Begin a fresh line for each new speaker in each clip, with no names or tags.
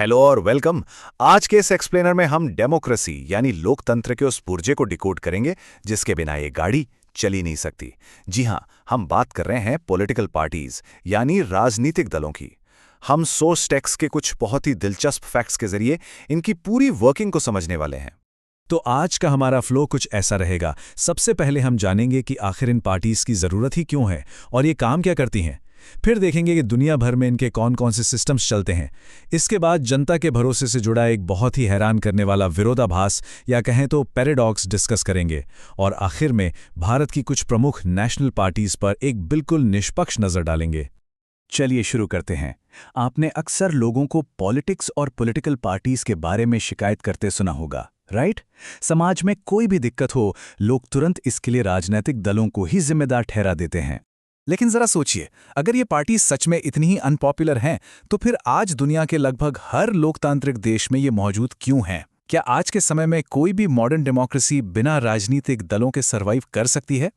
Hello और welcome. आज के इस एक्सप्लेनर में हम डेमोक्रेसी यानी लोकतंत्र के उस पुर्जे को डिकोड करेंगे जिसके बिना ये गाड़ी चल ही नहीं सकती। जी हां, हम बात कर रहे हैं पॉलिटिकल पार्टीज यानी राजनीतिक दलों की। हम सोर्स टेक्स्ट के कुछ बहुत ही दिलचस्प फैक्ट्स के जरिए इनकी पूरी वर्किंग को समझने वाले हैं।
तो आज का हमारा फ्लो कुछ ऐसा रहेगा। सबसे पहले हम जानेंगे कि आखिर इन पार्टीज की ज़रूरत ही क्यों है और ये काम क्या करती हैं। फिर देखेंगे कि दुनिया भर में इनके कौन कौन से सिस्टम्स चलते हैं। इसके बाद जनता के भरोसे से जुड़ा एक बहुत ही हैरान करने वाला विरोधाभास या कहें तो पैराडॉक्स डिस्कस करेंगे। और आखिर में भारत की कुछ प्रमुख नेशनल पार्टीज पर एक बिल्कुल निष्पक्ष नज़र डालेंगे। चलिए शुरू करते हैं। आपने अक्सर लोगों को पॉलिटिक्स और पॉलिटिकल पार्टीज के बारे में शिकायत करते सुना होगा, राइट? समाज में कोई भी दिक्कत हो, लोग तुरंत इसके लिए राजनीतिक दलों को ही जिम्मेदार ठहरा देते हैं। लेकिन जरा सोचिए, अगर ये पार्टी सच में इतनी ही अनपॉपुलर हैं, तो फिर आज दुनिया के लगभग हर लोकतांत्रिक देश में ये मौजूद क्यों हैं? क्या आज के समय में कोई भी मॉडर्न डेमोक्रेसी बिना राजनीतिक दलों के सर्वाइव कर सकती है?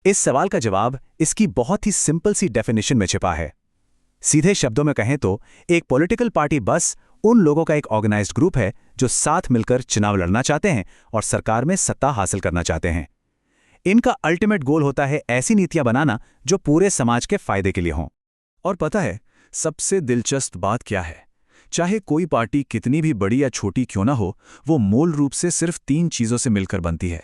इस सवाल का जवाब इसकी बहुत ही सिंपल सी डेफिनेशन में छिपा है। सीधे शब्दों में कहें तो एक पॉलिटिकल पार्टी बस उन लोगों का एक ऑर्गेनाइज्ड ग्रुप है जो साथ मिलकर चुनाव लड़ना चाहते हैं और सरकार में सत्ता हासिल करना चाहते हैं। इनका अल्टीमेट गोल होता है ऐसी नीतियां बनाना जो पूरे समाज के फायदे के लिए हों। और पता है सबसे दिलचस्प बात क्या है? चाहे कोई पार्टी कितनी भी बड़ी या छोटी क्यों ना हो, वो मूल रूप से सिर्फ 3 चीजों से मिलकर बनती है।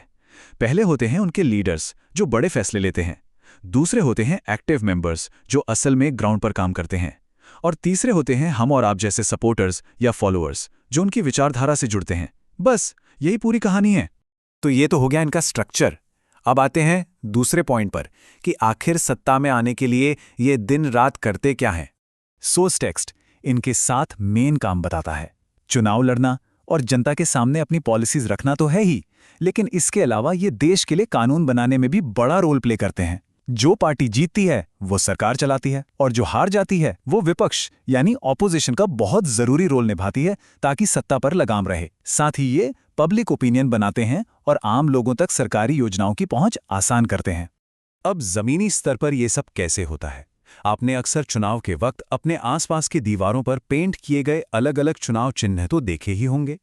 पहले होते हैं उनके लीडर्स जो बड़े फैसले लेते हैं। दूसरे होते हैं एक्टिव मेंबर्स जो असल में ग्राउंड पर काम करते हैं। और तीसरे होते हैं हम और आप जैसे सपोर्टर्स या फॉलोअर्स जो उनकी विचारधारा से जुड़ते हैं। बस यही पूरी कहानी है। तो ये तो हो गया इनका स्ट्रक्चर। अब आते हैं दूसरे पॉइंट पर कि आखिर सत्ता में आने के लिए ये दिन रात करते क्या हैं। सोर्स टेक्स्ट इनके 7 मेन काम बताता है। चुनाव लड़ना और जनता के सामने अपनी पॉलिसीज रखना तो है ही, लेकिन इसके अलावा ये देश के लिए कानून बनाने में भी बड़ा रोल प्ले करते हैं। जो पार्टी जीतती है वो सरकार चलाती है और जो हार जाती है वो विपक्ष यानी ऑपोजिशन का बहुत जरूरी रोल निभाती है ताकि सत्ता पर लगाम रहे। साथ ही ये पब्लिक ओपिनियन बनाते हैं और आम लोगों तक सरकारी योजनाओं की पहुंच आसान करते हैं। अब जमीनी स्तर पर यह सब कैसे होता है? आपने अक्सर चुनाव के वक्त अपने आसपास की दीवारों पर पेंट किए गए अलग अलग चुनाव चिन्ह तो देखे ही होंगे।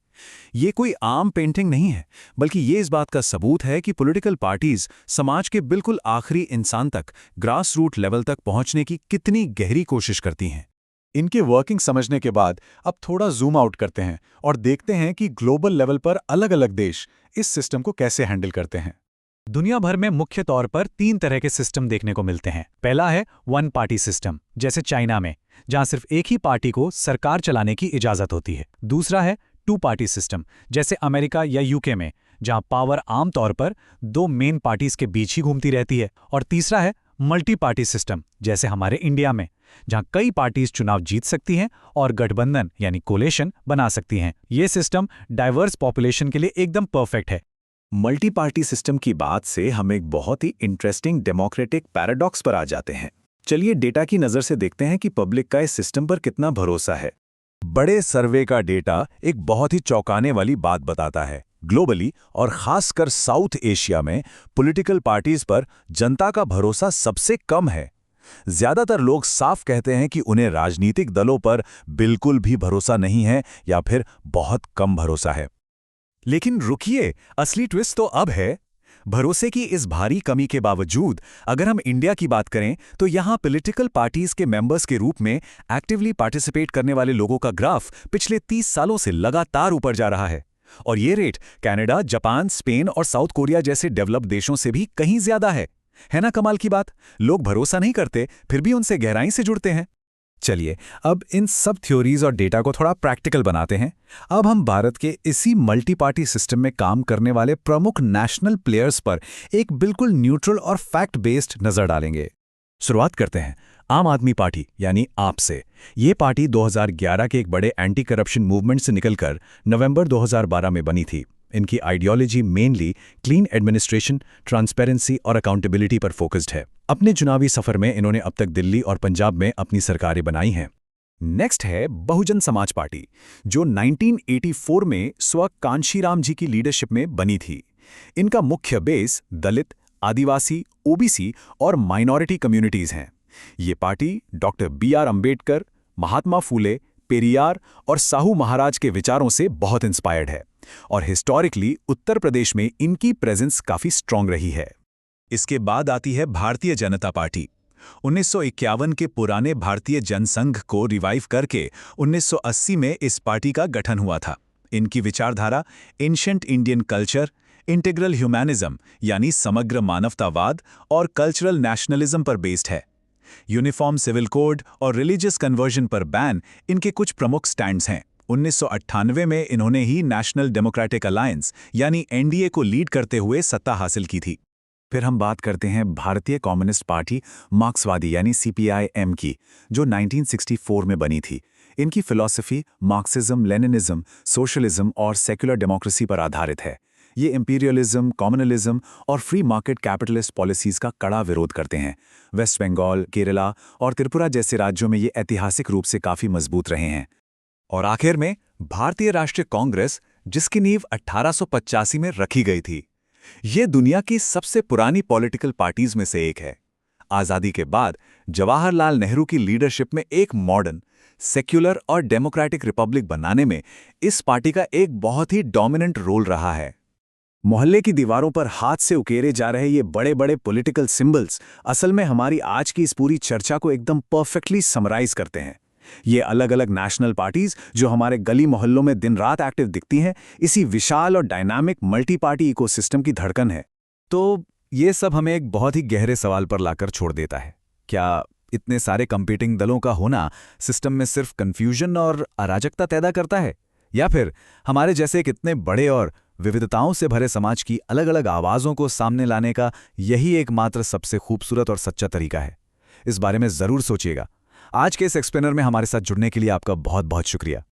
ये कोई आम पेंटिंग नहीं है, बल्कि ये इस बात का सबूत है कि पॉलिटिकल पार्टीज समाज के बिल्कुल आखिरी इंसान तक, ग्रास रूट लेवल तक पहुंचने की कितनी गहरी कोशिश करती हैं। इनके वर्किंग समझने के बाद अब थोड़ा जूम आउट करते हैं और देखते हैं कि ग्लोबल लेवल पर अलग अलग देश इस सिस्टम को कैसे हैंडल करते हैं।
दुनिया भर में मुख्य तौर पर 3 तरह के सिस्टम देखने को मिलते हैं। पहला है वन पार्टी सिस्टम, जैसे चाइना में, जहां सिर्फ एक ही पार्टी को सरकार चलाने की इजाजत होती है। दूसरा है 2 पार्टी सिस्टम, जैसे अमेरिका या यूके में, जहां पावर आमतौर पर 2 मेन पार्टीज के बीच ही घूमती रहती है। और तीसरा है मल्टी पार्टी सिस्टम, जैसे हमारे इंडिया में, जहां कई पार्टीज चुनाव जीत सकती हैं और गठबंधन यानी कोलेशन बना सकती हैं। ये सिस्टम डाइवर्स पॉपुलेशन के लिए एकदम परफेक्ट है।
मल्टी पार्टी सिस्टम की बात से हम एक बहुत ही इंटरेस्टिंग डेमोक्रेटिक पैराडॉक्स पर आ जाते हैं। चलिए डेटा की नज़र से देखते हैं कि पब्लिक का इस सिस्टम पर कितना भरोसा है। बड़े सर्वे का डेटा एक बहुत ही चौंकाने वाली बात बताता है। ग्लोबली और खासकर साउथ एशिया में पॉलिटिकल पार्टीज पर जनता का भरोसा सबसे कम है। ज्यादातर लोग साफ कहते हैं कि उन्हें राजनीतिक दलों पर बिल्कुल भी भरोसा नहीं है या फिर बहुत कम भरोसा है। लेकिन रुकिए, असली ट्विस्ट तो अब है। भरोसे की इस भारी कमी के बावजूद अगर हम इंडिया की बात करें तो यहां पॉलिटिकल पार्टीज के मेंबर्स के रूप में एक्टिवली पार्टिसिपेट करने वाले लोगों का ग्राफ पिछले 30 सालों से लगातार ऊपर जा रहा है। और ये रेट कनाडा, जापान, स्पेन और साउथ कोरिया जैसे डेवलप्ड देशों से भी कहीं ज्यादा है ना? कमाल की बात। लोग भरोसा नहीं करते, फिर भी उनसे गहराई से जुड़ते हैं। चलिए अब इन सब थ्योरीज और डेटा को थोड़ा प्रैक्टिकल बनाते हैं। अब हम भारत के इसी मल्टी पार्टी सिस्टम में काम करने वाले प्रमुख नेशनल प्लेयर्स पर एक बिल्कुल न्यूट्रल और फैक्ट बेस्ड नजर डालेंगे। शुरुआत करते हैं आम आदमी पार्टी यानी आप से। ये पार्टी 2011 के एक बड़े एंटी करप्शन मूवमेंट से निकलकर नवंबर 2012 में बनी थी। इनकी ideology mainly clean administration, transparency और अकाउंटेबिलिटी पर फोकस्ड है। अपने चुनावी सफर में इन्होंने अब तक दिल्ली और पंजाब में अपनी सरकारें बनाई हैं। नेक्स्ट है बहुजन समाज पार्टी, जो 1984 में स्व कांशीराम जी की लीडरशिप में बनी थी। इनका मुख्य बेस दलित, आदिवासी, ओबीसी और माइनॉरिटी कम्युनिटीज हैं। ये party doctor BR Ambedkar, Mahatma Phule, Periyar और साहू महाराज के विचारों से बहुत इंस्पायर्ड है और हिस्टोरिकली उत्तर प्रदेश में इनकी प्रेजेंस काफी स्ट्रांग रही है। इसके बाद आती है भारतीय जनता पार्टी। 1951 के पुराने भारतीय जनसंघ को रिवाइव करके 1980 में इस पार्टी का गठन हुआ था। इनकी विचारधारा ancient Indian culture, integral humanism यानी समग्र मानवतावाद और कल्चरल नेशनलिज्म पर बेस्ड है। यूनिफॉर्म सिविल कोड और रिलीजियस कन्वर्जन पर बैन इनके कुछ प्रमुख स्टैंड्स हैं। 1998 में इन्होंने ही नेशनल डेमोक्रेटिक अलायंस यानी एनडीए को लीड करते हुए सत्ता हासिल की थी। फिर हम बात करते हैं भारतीय कम्युनिस्ट पार्टी मार्क्सवादी यानी सीपीआई-एम की, जो 1964 में बनी थी। इनकी फिलॉसफी मार्क्सिज्म, लेनिनिज्म, सोशलिज्म और सेक्युलर डेमोक्रेसी पर आधारित है। ये इंपीरियलिज्म, कम्युनलिज्म और फ्री मार्केट कैपिटलिस्ट पॉलिसीज का कड़ा विरोध करते हैं। वेस्ट बंगाल, केरला और त्रिपुरा जैसे राज्यों में ये ऐतिहासिक रूप से काफी मजबूत रहे हैं। और आखिर में भारतीय राष्ट्रीय कांग्रेस, जिसकी नींव 1885 में रखी गई थी। ये दुनिया की सबसे पुरानी पॉलिटिकल पार्टीज में से एक है। आजादी के बाद जवाहरलाल नेहरू की लीडरशिप में एक मॉडर्न, सेक्युलर और डेमोक्रेटिक रिपब्लिक बनाने में इस पार्टी का एक बहुत ही डोमिनेंट रोल रहा है। मोहल्ले की दीवारों पर हाथ से उकेरे जा रहे ये बड़े बड़े पॉलिटिकल सिंबल्स असल में हमारी आज की इस पूरी चर्चा को एकदम परफेक्टली समराइज करते हैं। ये अलग अलग नेशनल पार्टीज जो हमारे गली मोहल्लों में दिन रात एक्टिव दिखती हैं, इसी विशाल और डायनामिक मल्टी पार्टी इकोसिस्टम की धड़कन है। तो ये सब हमें एक बहुत ही गहरे सवाल पर लाकर छोड़ देता है। क्या इतने सारे कंपीटिंग दलों का होना सिस्टम में सिर्फ कंफ्यूजन और अराजकता पैदा करता है, या फिर हमारे जैसे एक इतने बड़े और विविधताओं से भरे समाज की अलग अलग आवाज़ों को सामने लाने का यही एकमात्र सबसे खूबसूरत और सच्चा तरीका है? इस बारे में ज़रूर सोचिएगा। आज के इस एक्सप्लेनर में हमारे साथ जुड़ने के लिए आपका बहुत बहुत शुक्रिया।